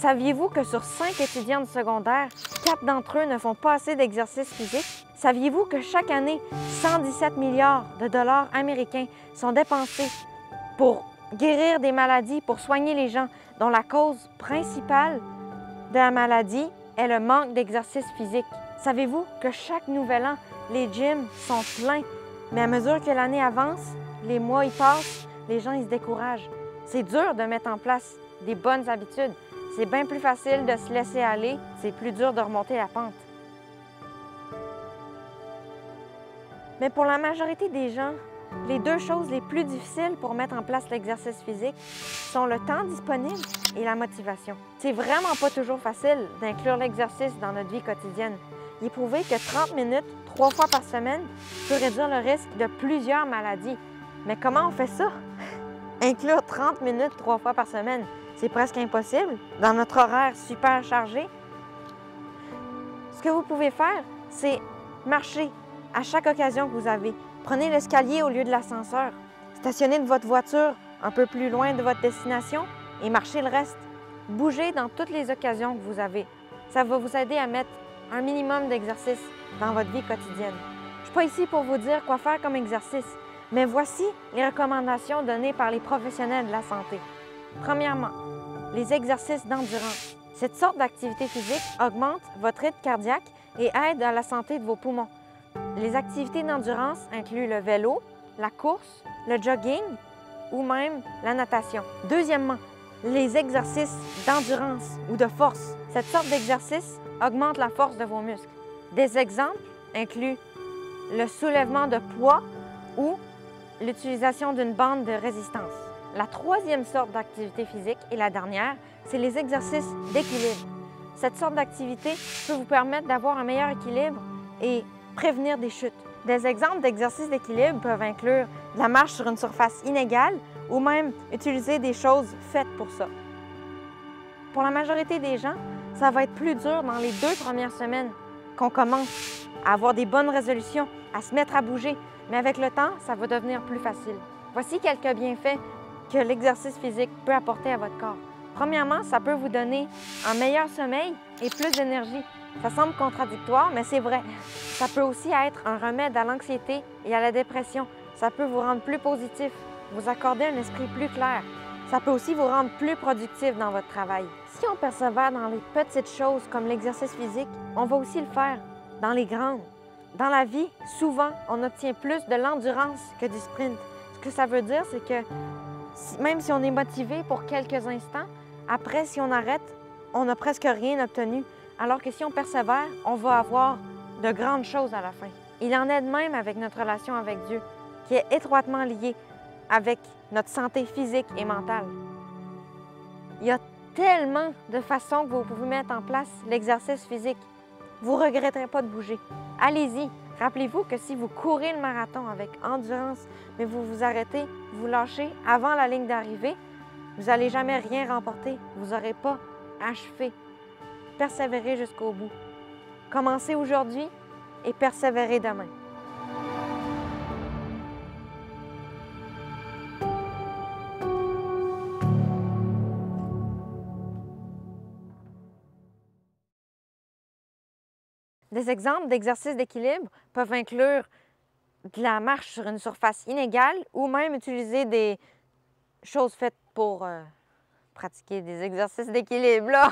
Saviez-vous que sur 5 étudiants de secondaire, 4 d'entre eux ne font pas assez d'exercice physique? Saviez-vous que chaque année, 117 milliards de dollars américains sont dépensés pour guérir des maladies, pour soigner les gens, dont la cause principale de la maladie est le manque d'exercice physique? Savez-vous que chaque nouvel an, les gyms sont pleins, mais à mesure que l'année avance, les mois y passent, les gens ils se découragent. C'est dur de mettre en place des bonnes habitudes. C'est bien plus facile de se laisser aller, c'est plus dur de remonter la pente. Mais pour la majorité des gens, les deux choses les plus difficiles pour mettre en place l'exercice physique sont le temps disponible et la motivation. C'est vraiment pas toujours facile d'inclure l'exercice dans notre vie quotidienne. Il est prouvé que 30 minutes, 3 fois par semaine, peut réduire le risque de plusieurs maladies. Mais comment on fait ça? Inclure 30 minutes 3 fois par semaine, c'est presque impossible dans notre horaire super chargé. Ce que vous pouvez faire, c'est marcher à chaque occasion que vous avez. Prenez l'escalier au lieu de l'ascenseur. Stationnez votre voiture un peu plus loin de votre destination et marchez le reste. Bougez dans toutes les occasions que vous avez. Ça va vous aider à mettre un minimum d'exercice dans votre vie quotidienne. Je ne suis pas ici pour vous dire quoi faire comme exercice, mais voici les recommandations données par les professionnels de la santé. Premièrement, les exercices d'endurance. Cette sorte d'activité physique augmente votre rythme cardiaque et aide à la santé de vos poumons. Les activités d'endurance incluent le vélo, la course, le jogging ou même la natation. Deuxièmement, les exercices d'endurance ou de force. Cette sorte d'exercice augmente la force de vos muscles. Des exemples incluent le soulèvement de poids ou l'utilisation d'une bande de résistance. La troisième sorte d'activité physique et la dernière, c'est les exercices d'équilibre. Cette sorte d'activité peut vous permettre d'avoir un meilleur équilibre et prévenir des chutes. Des exemples d'exercices d'équilibre peuvent inclure de la marche sur une surface inégale ou même utiliser des choses faites pour ça. Pour la majorité des gens, ça va être plus dur dans les 2 premières semaines qu'on commence à avoir des bonnes résolutions, à se mettre à bouger, mais avec le temps, ça va devenir plus facile. Voici quelques bienfaits que l'exercice physique peut apporter à votre corps. Premièrement, ça peut vous donner un meilleur sommeil et plus d'énergie. Ça semble contradictoire, mais c'est vrai. Ça peut aussi être un remède à l'anxiété et à la dépression. Ça peut vous rendre plus positif, vous accorder un esprit plus clair. Ça peut aussi vous rendre plus productif dans votre travail. Si on persévère dans les petites choses comme l'exercice physique, on va aussi le faire dans les grandes. Dans la vie, souvent, on obtient plus de l'endurance que du sprint. Ce que ça veut dire, c'est que même si on est motivé pour quelques instants, après, si on arrête, on n'a presque rien obtenu. Alors que si on persévère, on va avoir de grandes choses à la fin. Il en est de même avec notre relation avec Dieu, qui est étroitement liée avec notre santé physique et mentale. Il y a tellement de façons que vous pouvez mettre en place l'exercice physique. Vous ne regretterez pas de bouger. Allez-y. Rappelez-vous que si vous courez le marathon avec endurance, mais vous vous arrêtez, vous lâchez avant la ligne d'arrivée, vous n'allez jamais rien remporter. Vous n'aurez pas achevé. Persévérez jusqu'au bout. Commencez aujourd'hui et persévérez demain. Des exemples d'exercices d'équilibre peuvent inclure de la marche sur une surface inégale ou même utiliser des choses faites pour pratiquer des exercices d'équilibre, là.